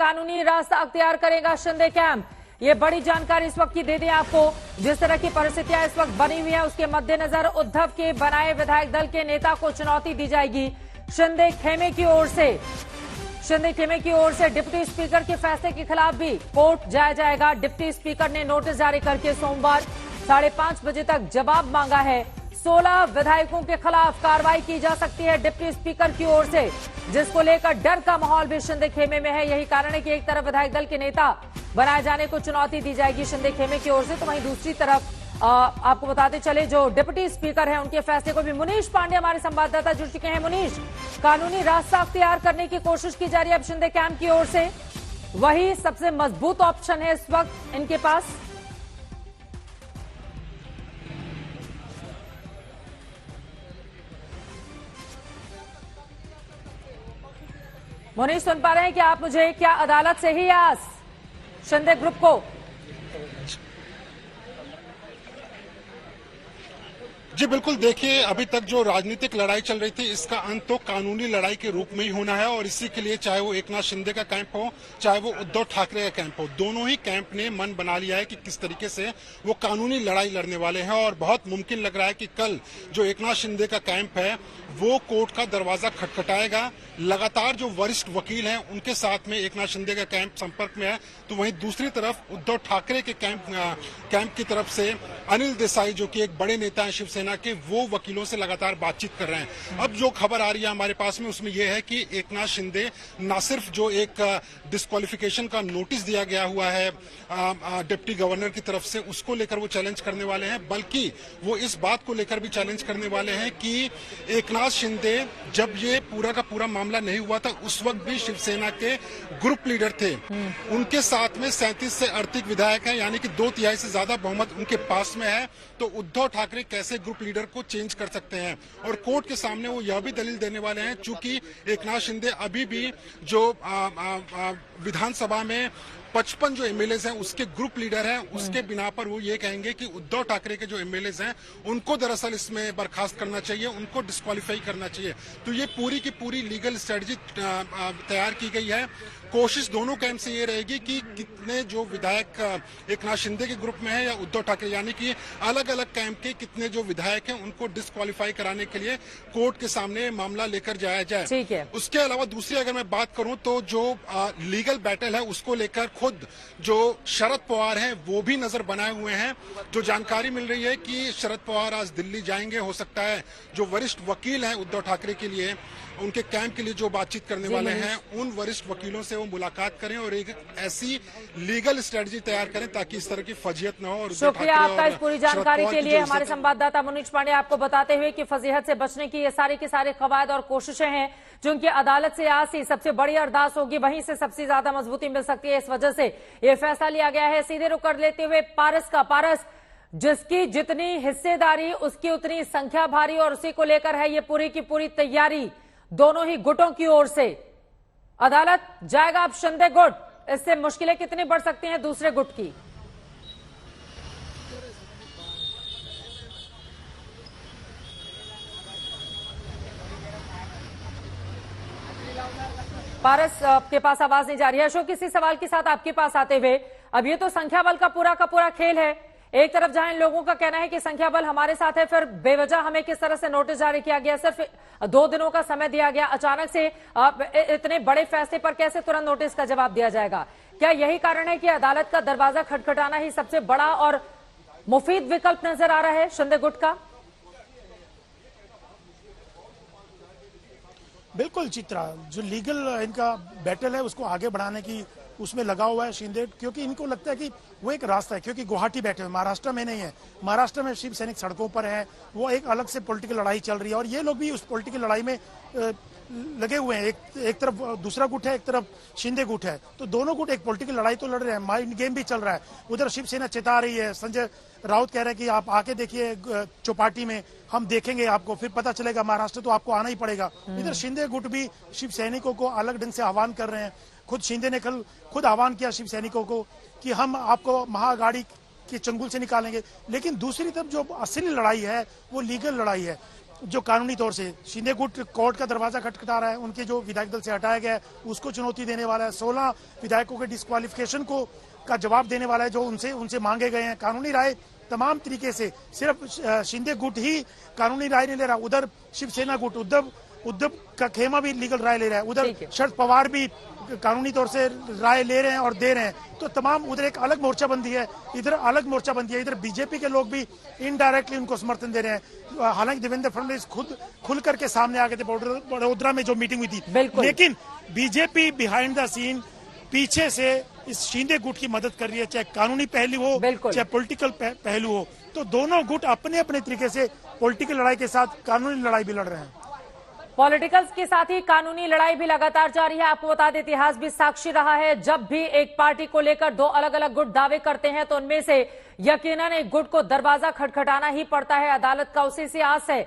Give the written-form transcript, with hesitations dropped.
कानूनी रास्ता अख्तियार करेगा शिंदे कैंप। ये बड़ी जानकारी इस वक्त की दे दें आपको। जिस तरह की परिस्थितियां इस वक्त बनी हुई है उसके मद्देनजर उद्धव के बनाए विधायक दल के नेता को चुनौती दी जाएगी शिंदे खेमे की ओर से। शिंदे खेमे की ओर से डिप्टी स्पीकर के फैसले के खिलाफ भी कोर्ट जाया जाएगा। डिप्टी स्पीकर ने नोटिस जारी करके सोमवार 5:30 बजे तक जवाब मांगा है। 16 विधायकों के खिलाफ कार्रवाई की जा सकती है डिप्टी स्पीकर की ओर से, जिसको लेकर डर का माहौल भी शिंदे खेमे में है। यही कारण है कि एक तरफ विधायक दल के नेता बनाए जाने को चुनौती दी जाएगी शिंदे खेमे की ओर से, तो वहीं दूसरी तरफ आपको बताते चले जो डिप्टी स्पीकर हैं उनके फैसले को भी मुनीश पांडे हमारे संवाददाता जुड़ चुके हैं। मुनीश, कानूनी रास्ता अख्तियार करने की कोशिश की जा रही है अब शिंदे कैंप की ओर से, वही सबसे मजबूत ऑप्शन है इस वक्त इनके पास। मुनीश, सुन पा रहे हैं कि आप मुझे? क्या अदालत से ही आस शिंदे ग्रुप को? जी बिल्कुल, देखिए अभी तक जो राजनीतिक लड़ाई चल रही थी इसका अंत तो कानूनी लड़ाई के रूप में ही होना है, और इसी के लिए चाहे वो एकनाथ शिंदे का कैंप हो चाहे वो उद्धव ठाकरे का कैंप हो, दोनों ही कैंप ने मन बना लिया है कि किस तरीके से वो कानूनी लड़ाई लड़ने वाले हैं। और बहुत मुमकिन लग रहा है कि कल जो एकनाथ शिंदे का कैंप है वो कोर्ट का दरवाजा खटखटाएगा। लगातार जो वरिष्ठ वकील हैं उनके साथ में एकनाथ शिंदे का कैंप संपर्क में है, तो वहीं दूसरी तरफ उद्धव ठाकरे के कैंप की तरफ से अनिल देसाई जो कि एक बड़े नेता हैं शिवसेना के, वो वकीलों से लगातार बातचीत कर रहे हैं। अब जो खबर आ रही है हमारे पास में उसमें यह है कि एकनाथ शिंदे न सिर्फ जो एक डिस्क्वालिफिकेशन का नोटिस दिया गया हुआ है डिप्टी गवर्नर की तरफ से, उसको लेकर वो चैलेंज करने वाले हैं, बल्कि वो इस बात को लेकर भी चैलेंज करने वाले हैं कि एकनाथ शिंदे जब ये पूरा का पूरा मामला नहीं हुआ था उस वक्त भी शिवसेना के ग्रुप लीडर थे। उनके साथ में 37 से 38 विधायक हैं, यानी कि 2/3 से ज्यादा बहुमत उनके पास में है। तो उद्धव ठाकरे कैसे ग्रुप लीडर को चेंज कर सकते हैं? और कोर्ट के सामने वो यह भी दलील देने वाले हैं, चूंकि एकनाथ शिंदे अभी भी जो विधानसभा में 55 जो एमएलएज हैं उसके ग्रुप लीडर हैं, उसके बिना पर वो ये कहेंगे कि उद्धव ठाकरे के जो एमएलएज हैं उनको दरअसल इसमें बर्खास्त करना चाहिए, उनको डिस्क्वालीफाई करना चाहिए। तो ये पूरी की पूरी लीगल स्ट्रेटजी तैयार की गई है। कोशिश दोनों कैंप से ये रहेगी कि कितने जो विधायक एकनाथ शिंदे के ग्रुप में है या उद्धव ठाकरे, यानी कि अलग अलग कैंप के कितने जो विधायक हैं उनको डिस्क्वालीफाई कराने के लिए कोर्ट के सामने मामला लेकर जाया जाए। ठीक है। उसके अलावा दूसरी अगर मैं बात करूं तो जो लीगल बैटल है उसको लेकर खुद जो शरद पवार हैं वो भी नजर बनाए हुए हैं। जो जानकारी मिल रही है कि शरद पवार आज दिल्ली जाएंगे, हो सकता है जो वरिष्ठ वकील हैं उद्धव ठाकरे के लिए उनके कैंप के लिए जो बातचीत करने वाले हैं उन वरिष्ठ वकीलों से वो मुलाकात करें और एक ऐसी लीगल स्ट्रेटजी तैयार करें ताकि इस तरह की फजीहत न हो। और शुक्रिया आपका इस पूरी जानकारी के लिए। हमारे संवाददाता मुनीश पांडे आपको बताते हुए कि फजीहत से बचने की ये सारे के सारे कवायद और कोशिशें हैं जो उनकी अदालत से आज ही सबसे बड़ी अरदास होगी, वहीं से सबसे ज्यादा मजबूती मिल सकती है। इस वजह से ये फैसला लिया गया है। सीधे रुक कर लेते हुए पारस का, पारस जिसकी जितनी हिस्सेदारी उसकी उतनी संख्या भारी, और उसी को लेकर है ये पूरी की पूरी तैयारी दोनों ही गुटों की ओर से। अदालत जाएगा अब शिंदे गुट, इससे मुश्किलें कितनी बढ़ सकती हैं दूसरे गुट की? पारस आपके पास आवाज नहीं जा रही है। अशोक, इसी सवाल के साथ आपके पास आते हुए, अब ये तो संख्या बल का पूरा खेल है। एक तरफ जहां इन लोगों का कहना है कि संख्या बल हमारे साथ है, फिर बेवजह हमें किस तरह से नोटिस जारी किया गया, सिर्फ 2 दिनों का समय दिया गया, अचानक से इतने बड़े फैसले पर कैसे तुरंत नोटिस का जवाब दिया जाएगा? क्या यही कारण है कि अदालत का दरवाजा खटखटाना ही सबसे बड़ा और मुफीद विकल्प नजर आ रहा है शिंदे गुट का? बिल्कुल चित्रा, जो लीगल इनका बैटल है उसको आगे बढ़ाने की उसमें लगा हुआ है शिंदे, क्योंकि इनको लगता है कि वो एक रास्ता है, क्योंकि गुवाहाटी बैठे हुए, महाराष्ट्र में नहीं है। महाराष्ट्र में शिव सैनिक सड़कों पर है, वो एक अलग से पॉलिटिकल लड़ाई चल रही है और ये लोग भी उस पॉलिटिकल लड़ाई में लगे हुए हैं। एक तरफ दूसरा गुट है, एक तरफ शिंदे गुट है, तो दोनों गुट एक पॉलिटिकल लड़ाई तो लड़ रहे हैं, माइंड गेम भी चल रहा है। उधर शिवसेना चेता रही है, संजय राउत कह रहे हैं कि आप आके देखिए चौपाटी में, हम देखेंगे आपको, फिर पता चलेगा महाराष्ट्र तो आपको आना ही पड़ेगा। इधर शिंदे गुट भी शिव सैनिकों को अलग ढंग से आह्वान कर रहे हैं। खुद शिंदे ने कल खुद आह्वान किया शिव सैनिकों को कि हम आपको महाअघाड़ी के चंगुल से निकालेंगे। लेकिन दूसरी तरफ जो असली लड़ाई है वो लीगल लड़ाई है। जो कानूनी तौर से शिंदे गुट कोर्ट का दरवाजा खटखटा रहा है, उनके जो विधायक दल से हटाया गया है उसको चुनौती देने वाला है, 16 विधायकों के डिस्क्वालिफिकेशन को का जवाब देने वाला है जो उनसे मांगे गए हैं। कानूनी राय तमाम तरीके से, सिर्फ शिंदे गुट ही कानूनी राय नहीं ले रहा, उधर शिवसेना गुट उद्धव का खेमा भी लीगल राय ले रहा है, उधर शरद पवार भी कानूनी तौर से राय ले रहे हैं और दे रहे हैं। तो तमाम उधर एक अलग मोर्चाबंदी है, इधर अलग मोर्चाबंदी है, इधर बीजेपी के लोग भी इनडायरेक्टली उनको समर्थन दे रहे हैं। हालांकि देवेंद्र फडणवीस खुल करके सामने आ गए थे बड़ोदरा में जो मीटिंग हुई थी, लेकिन बीजेपी बिहाइंड द सीन पीछे से इस शिंदे गुट की मदद कर रही है, चाहे कानूनी पहलू हो चाहे पॉलिटिकल पहलू हो। तो दोनों गुट अपने अपने तरीके से पॉलिटिकल लड़ाई के साथ कानूनी लड़ाई भी लड़ रहे हैं। पॉलिटिकल्स के साथ ही कानूनी लड़ाई भी लगातार जारी है। आपको बता दें, इतिहास भी साक्षी रहा है, जब भी एक पार्टी को लेकर दो अलग अलग गुट दावे करते हैं तो उनमें से यकीनन एक गुट को दरवाजा खटखटाना ही पड़ता है। अदालत का उसी से आस है